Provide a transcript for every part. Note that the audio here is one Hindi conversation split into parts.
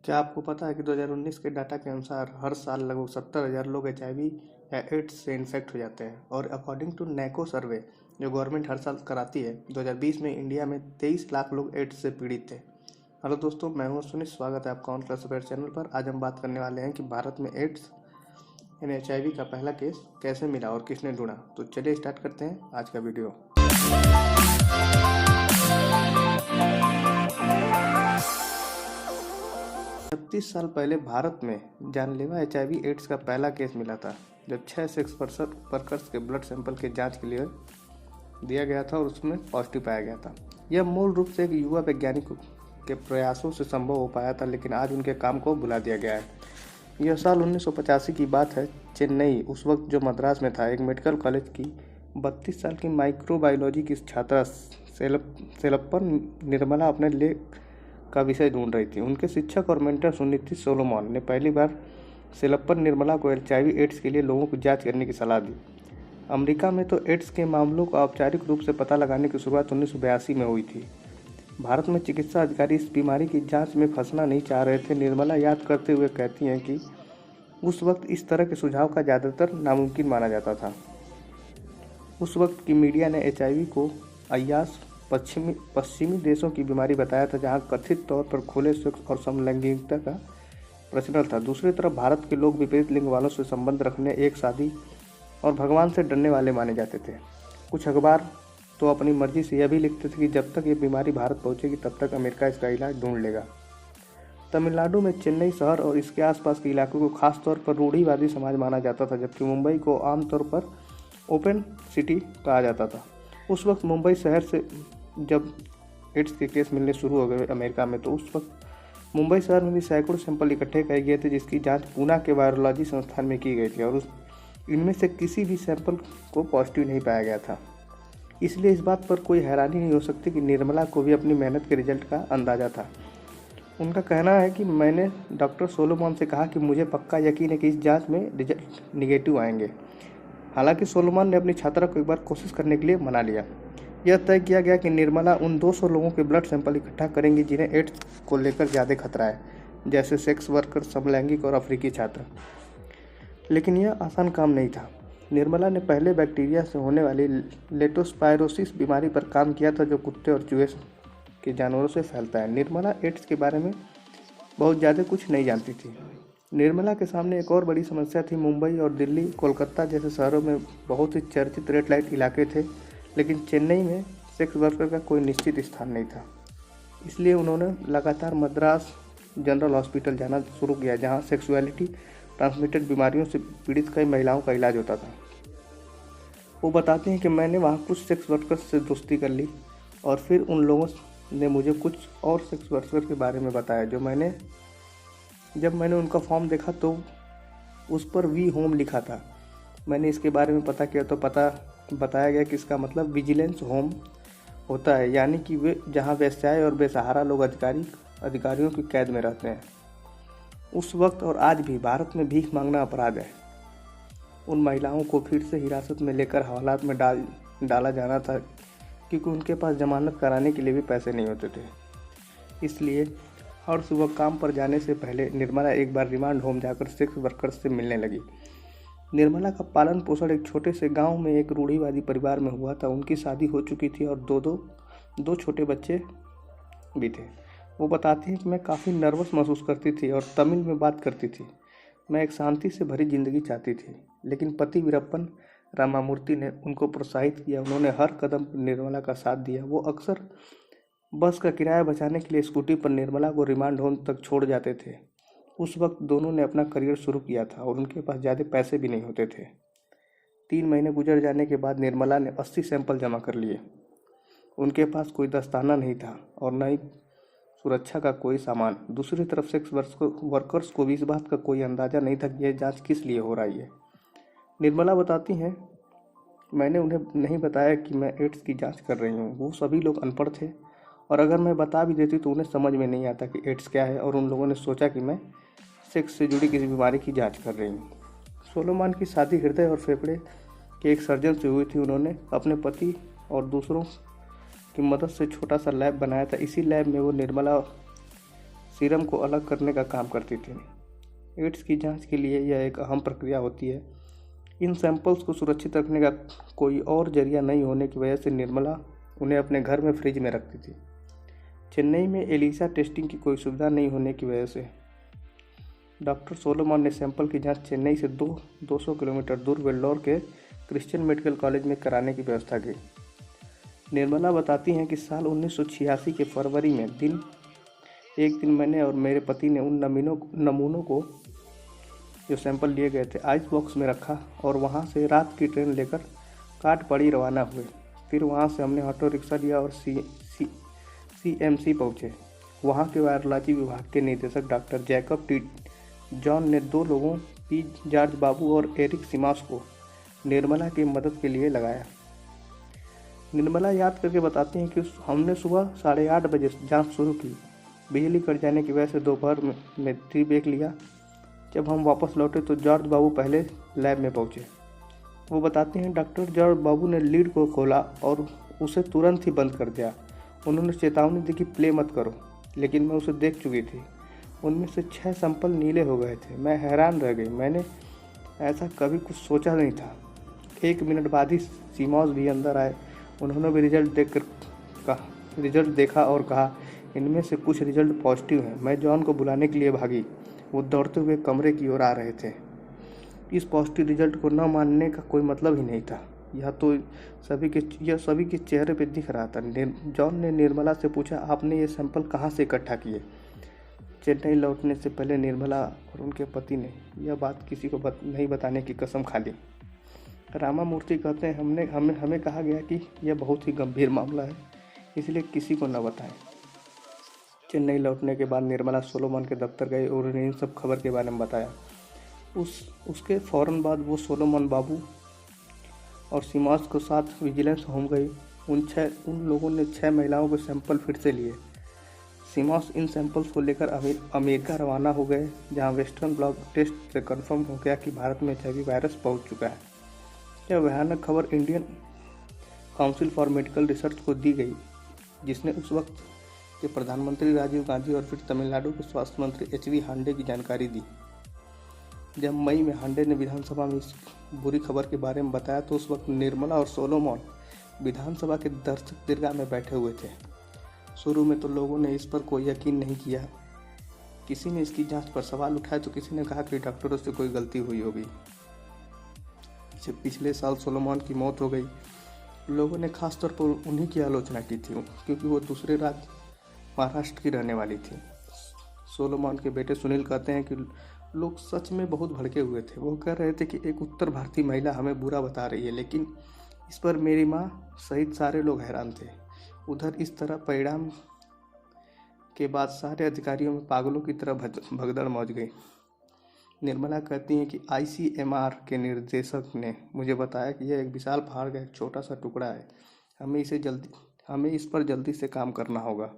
क्या आपको पता है कि 2019 के डाटा के अनुसार हर साल लगभग 70,000 लोग एचआईवी या एड्स से इन्फेक्ट हो जाते हैं। और अकॉर्डिंग टू नैको सर्वे जो गवर्नमेंट हर साल कराती है, 2020 में इंडिया में 23 लाख लोग एड्स से पीड़ित थे। हेलो दोस्तों, मैं हूं सुनील। स्वागत है आपका ऑन क्लास अफेयर चैनल पर। आज हम बात करने वाले हैं कि भारत में एड्स यानी एचआईवी का पहला केस कैसे मिला और किसने ढूंढा। तो चलिए स्टार्ट करते हैं आज का वीडियो। 36 साल पहले भारत में जानलेवा एचआईवी एड्स का पहला केस मिला था, जब 6 सेक्स वर्कर्स के ब्लड सैंपल के जांच के लिए दिया गया था और उसमें पॉजिटिव पाया गया था। यह मूल रूप से एक युवा वैज्ञानिक के प्रयासों से संभव हो पाया था, लेकिन आज उनके काम को भुला दिया गया है। यह साल 1985 की बात है। चेन्नई, उस वक्त जो मद्रास में था, एक मेडिकल कॉलेज की 32 साल की माइक्रोबायोलॉजी की छात्रा सेलप्पन निर्मला अपने लेख का विषय ढूंढ रही थी। उनके शिक्षक और मेंटर सुनीति सोलोमन ने पहली बार सेलप्पन निर्मला को एचआईवी एड्स के लिए लोगों को जांच करने की सलाह दी। अमेरिका में तो एड्स के मामलों का औपचारिक रूप से पता लगाने की शुरुआत 1982 में हुई थी। भारत में चिकित्सा अधिकारी इस बीमारी की जांच में फंसना नहीं चाह रहे थे। निर्मला याद करते हुए कहती हैं कि उस वक्त इस तरह के सुझाव का ज़्यादातर नामुमकिन माना जाता था। उस वक्त की मीडिया ने एचआईवी को अय्याश पश्चिमी देशों की बीमारी बताया था, जहां कथित तौर पर खुले सेक्स और समलैंगिकता का प्रचलन था। दूसरी तरफ भारत के लोग विपरीत लिंग वालों से संबंध रखने, एक शादी और भगवान से डरने वाले माने जाते थे। कुछ अखबार तो अपनी मर्जी से यह भी लिखते थे कि जब तक ये बीमारी भारत पहुंचेगी तब तक अमेरिका इसका इलाज ढूंढ लेगा। तमिलनाडु में चेन्नई शहर और इसके आसपास के इलाकों को खासतौर पर रूढ़िवादी समाज माना जाता था, जबकि मुंबई को आमतौर पर ओपन सिटी कहा जाता था। उस वक्त मुंबई शहर से जब एड्स के केस मिलने शुरू हो गए अमेरिका में, तो उस वक्त मुंबई शहर में भी सैकड़ों सैंपल इकट्ठे किए गए थे, जिसकी जांच पूना के वायरोलॉजी संस्थान में की गई थी और इनमें से किसी भी सैंपल को पॉजिटिव नहीं पाया गया था। इसलिए इस बात पर कोई हैरानी नहीं हो सकती कि निर्मला को भी अपनी मेहनत के रिजल्ट का अंदाज़ा था। उनका कहना है कि मैंने डॉक्टर सोलोमन से कहा कि मुझे पक्का यकीन है कि इस जाँच में रिजल्ट निगेटिव आएंगे। हालांकि सोलोमन ने अपनी छात्रा को एक बार कोशिश करने के लिए मना लिया। यह तय किया गया कि निर्मला उन 200 लोगों के ब्लड सैंपल इकट्ठा करेंगी जिन्हें एड्स को लेकर ज़्यादा खतरा है, जैसे सेक्स वर्कर, समलैंगिक और अफ्रीकी छात्र। लेकिन यह आसान काम नहीं था। निर्मला ने पहले बैक्टीरिया से होने वाली लेप्टोस्पायरोसिस बीमारी पर काम किया था, जो कुत्ते और चूहे के जानवरों से फैलता है। निर्मला एड्स के बारे में बहुत ज़्यादा कुछ नहीं जानती थी। निर्मला के सामने एक और बड़ी समस्या थी। मुंबई और दिल्ली, कोलकाता जैसे शहरों में बहुत ही चर्चित रेड लाइट इलाके थे, लेकिन चेन्नई में सेक्स वर्कर का कोई निश्चित स्थान नहीं था। इसलिए उन्होंने लगातार मद्रास जनरल हॉस्पिटल जाना शुरू किया, जहां सेक्सुअलिटी ट्रांसमिटेड बीमारियों से पीड़ित कई महिलाओं का इलाज होता था। वो बताते हैं कि मैंने वहां कुछ सेक्स वर्कर्स से दोस्ती कर ली और फिर उन लोगों ने मुझे कुछ और सेक्स वर्कर के बारे में बताया। जब मैंने उनका फॉर्म देखा तो उस पर वी होम लिखा था। मैंने इसके बारे में पता किया तो बताया गया कि इसका मतलब विजिलेंस होम होता है, यानी कि वे जहां वेश्याएं और बेसहारा लोग अधिकारियों की कैद में रहते हैं। उस वक्त और आज भी भारत में भीख मांगना अपराध है। उन महिलाओं को फिर से हिरासत में लेकर हवालात में डाला जाना था, क्योंकि उनके पास जमानत कराने के लिए भी पैसे नहीं होते थे। इसलिए हर सुबह काम पर जाने से पहले निर्मला एक बार रिमांड होम जाकर सेक्स वर्कर्स से मिलने लगी। निर्मला का पालन पोषण एक छोटे से गांव में एक रूढ़िवादी परिवार में हुआ था। उनकी शादी हो चुकी थी और दो छोटे बच्चे भी थे। वो बताती हैं कि मैं काफ़ी नर्वस महसूस करती थी और तमिल में बात करती थी। मैं एक शांति से भरी जिंदगी चाहती थी, लेकिन पति वीरप्पन रामामूर्ति ने उनको प्रोत्साहित किया। उन्होंने हर कदम पर निर्मला का साथ दिया। वो अक्सर बस का किराया बचाने के लिए स्कूटी पर निर्मला को रिमांड होम तक छोड़ जाते थे। उस वक्त दोनों ने अपना करियर शुरू किया था और उनके पास ज़्यादा पैसे भी नहीं होते थे। 3 महीने गुजर जाने के बाद निर्मला ने 80 सैंपल जमा कर लिए। उनके पास कोई दस्ताना नहीं था और न ही सुरक्षा का कोई सामान। दूसरी तरफ सेक्स वर्कर्स को भी इस बात का कोई अंदाज़ा नहीं था कि यह जांच किस लिए हो रही है। निर्मला बताती हैं, मैंने उन्हें नहीं बताया कि मैं एड्स की जाँच कर रही हूँ। वो सभी लोग अनपढ़ थे और अगर मैं बता भी देती तो उन्हें समझ में नहीं आता कि एड्स क्या है, और उन लोगों ने सोचा कि मैं सेक्स से जुड़ी किसी बीमारी की जांच कर रही हूँ। सोलोमन की शादी हृदय और फेफड़े के एक सर्जन से हुई थी। उन्होंने अपने पति और दूसरों की मदद से छोटा सा लैब बनाया था। इसी लैब में वो निर्मला सीरम को अलग करने का काम करती थी। एड्स की जांच के लिए यह एक अहम प्रक्रिया होती है। इन सैंपल्स को सुरक्षित रखने का कोई और जरिया नहीं होने की वजह से निर्मला उन्हें अपने घर में फ्रिज में रखती थी। चेन्नई में एलिसा टेस्टिंग की कोई सुविधा नहीं होने की वजह से डॉक्टर सोलोमन ने सैंपल की जांच चेन्नई से 200 किलोमीटर दूर वेल्लोर के क्रिश्चियन मेडिकल कॉलेज में कराने की व्यवस्था की। निर्मला बताती हैं कि साल 1986 के फरवरी में एक दिन मैंने और मेरे पति ने उन नमूनों को जो सैंपल लिए गए थे आइस बॉक्स में रखा और वहाँ से रात की ट्रेन लेकर काठपड़ी रवाना हुए। फिर वहाँ से हमने ऑटो रिक्शा लिया और CMC पहुँचे। वहाँ के वायरोलॉजी विभाग के निदेशक डॉक्टर जैकब टी जॉन ने 2 लोगों पी जॉर्ज बाबू और एरिक सिमास को निर्मला की मदद के लिए लगाया। निर्मला याद करके बताती हैं कि हमने सुबह 8:30 बजे जांच शुरू की। बिजली कट जाने की वजह से दोपहर में टी ब्रेक लिया। जब हम वापस लौटे तो जॉर्ज बाबू पहले लैब में पहुंचे। वो बताते हैं डॉक्टर जॉर्ज बाबू ने लीड को खोला और उसे तुरंत ही बंद कर दिया। उन्होंने चेतावनी दी कि प्ले मत करो, लेकिन मैं उसे देख चुकी थी। उनमें से 6 सैंपल नीले हो गए थे। मैं हैरान रह गई, मैंने ऐसा कभी कुछ सोचा नहीं था। 1 मिनट बाद ही सीमॉस भी अंदर आए। उन्होंने भी रिजल्ट देखा और कहा इनमें से कुछ रिजल्ट पॉजिटिव हैं। मैं जॉन को बुलाने के लिए भागी। वो दौड़ते हुए कमरे की ओर आ रहे थे। इस पॉजिटिव रिजल्ट को न मानने का कोई मतलब ही नहीं था। यह सभी के चेहरे पर दिख रहा था। जॉन ने निर्मला से पूछा, आपने ये सैंपल कहाँ से इकट्ठा किए? चेन्नई लौटने से पहले निर्मला और उनके पति ने यह बात किसी को नहीं बताने की कसम खा ली। रामा मूर्ति कहते हैं हमें कहा गया कि यह बहुत ही गंभीर मामला है, इसलिए किसी को न बताएं। चेन्नई लौटने के बाद निर्मला सोलोमन के दफ्तर गई और उन्हें इन सब खबर के बारे में बताया। उसके फ़ौरन बाद वो सोलोमन बाबू और सीमास के साथ विजिलेंस होम गई। उन लोगों ने 6 महिलाओं के सैंपल फिर से लिए। सीमास इन सैंपल्स को लेकर अमेरिका रवाना हो गए, जहां वेस्टर्न ब्लॉक टेस्ट से कंफर्म हो गया कि भारत में HIV वायरस पहुंच चुका है। यह भयानक खबर Indian council for medical research को दी गई, जिसने उस वक्त के प्रधानमंत्री राजीव गांधी और फिर तमिलनाडु के स्वास्थ्य मंत्री HV हांडे की जानकारी दी। जब मई में हांडे ने विधानसभा में इस बुरी खबर के बारे में बताया तो उस वक्त निर्मला और सोलोमन विधानसभा के दर्शक दीर्घा में बैठे हुए थे। शुरू में तो लोगों ने इस पर कोई यकीन नहीं किया। किसी ने इसकी जांच पर सवाल उठाए तो किसी ने कहा कि डॉक्टरों से कोई गलती हुई होगी। जब पिछले साल सोलोमन की मौत हो गई, लोगों ने खासतौर पर उन्हीं की आलोचना की थी, क्योंकि वो दूसरे राज्य महाराष्ट्र की रहने वाली थी। सोलोमन के बेटे सुनील कहते हैं कि लोग सच में बहुत भड़के हुए थे। वो कह रहे थे कि एक उत्तर भारतीय महिला हमें बुरा बता रही है, लेकिन इस पर मेरी माँ सहित सारे लोग हैरान थे। उधर इस तरह परिणाम के बाद सारे अधिकारियों में पागलों की तरह भगदड़ मच गई। निर्मला कहती हैं कि ICMR के निर्देशक ने मुझे बताया कि यह एक विशाल पहाड़ का एक छोटा सा टुकड़ा है। हमें इस पर जल्दी से काम करना होगा।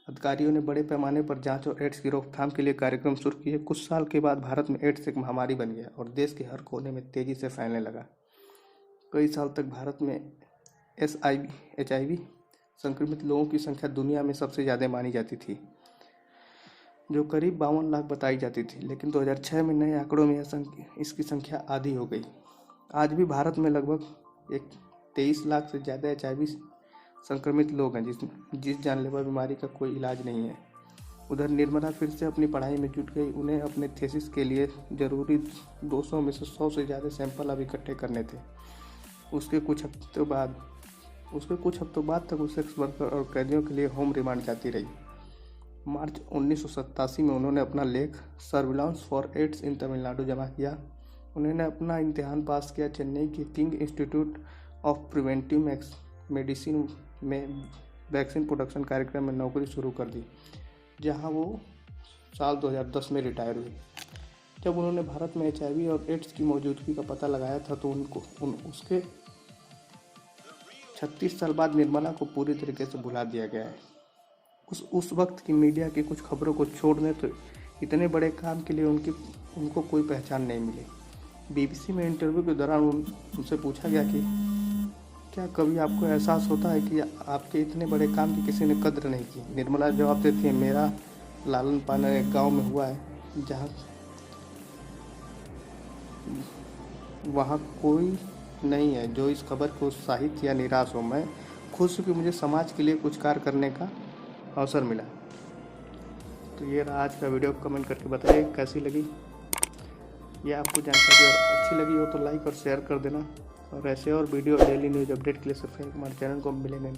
अधिकारियों ने बड़े पैमाने पर जांच और एड्स की रोकथाम के लिए कार्यक्रम शुरू किए। कुछ साल के बाद भारत में एड्स एक महामारी बन गया और देश के हर कोने में तेजी से फैलने लगा। कई साल तक भारत में HIV संक्रमित लोगों की संख्या दुनिया में सबसे ज़्यादा मानी जाती थी, जो करीब 52 लाख बताई जाती थी, लेकिन 2006 में नए आंकड़ों में इसकी संख्या आधी हो गई। आज भी भारत में लगभग 23 लाख से ज़्यादा HIV संक्रमित लोग हैं, जिस जानलेवा बीमारी का कोई इलाज नहीं है। उधर निर्मला फिर से अपनी पढ़ाई में जुट गई। उन्हें अपने थीसिस के लिए जरूरी 200 में से 100 से ज़्यादा सैंपल अब इकट्ठे करने थे। उसके कुछ हफ्तों बाद तक वो सेक्स वर्कर और कैदियों के लिए होम रिमांड जाती रही। मार्च 1987 में उन्होंने अपना लेख सर्विलांस फॉर एड्स इन तमिलनाडु जमा किया। उन्होंने अपना इम्तिहान पास किया। चेन्नई के king institute of preventive medicine में वैक्सीन प्रोडक्शन कार्यक्रम में नौकरी शुरू कर दी, जहां वो साल 2010 में रिटायर हुई। जब उन्होंने भारत में HIV और एड्स की मौजूदगी का पता लगाया था तो उसके 36 साल बाद निर्मला को पूरी तरीके से भुला दिया गया है। उस वक्त की मीडिया की कुछ खबरों को छोड़ दें तो इतने बड़े काम के लिए उनको कोई पहचान नहीं मिली। BBC में इंटरव्यू के दौरान उनसे पूछा गया कि क्या कभी आपको एहसास होता है कि आपके इतने बड़े काम की किसी ने कद्र नहीं की? निर्मला जवाब देती है, लालन पालन एक गांव में हुआ है जहाँ वहाँ कोई नहीं है जो इस खबर को उत्साहित या निराश हो। मैं खुश हूँ कि मुझे समाज के लिए कुछ कार्य करने का अवसर मिला। तो ये रहा आज का वीडियो। कमेंट करके बताइए कैसी लगी। ये आपको जानकारी और अच्छी लगी हो तो लाइक और शेयर कर देना। और ऐसे और वीडियो डेली न्यूज़ अपडेट के लिए सब्सक्राइब हमारे चैनल को। मिलेंगे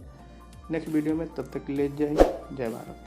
नेक्स्ट वीडियो में, तब तक के लिए जय हिंद जय भारत।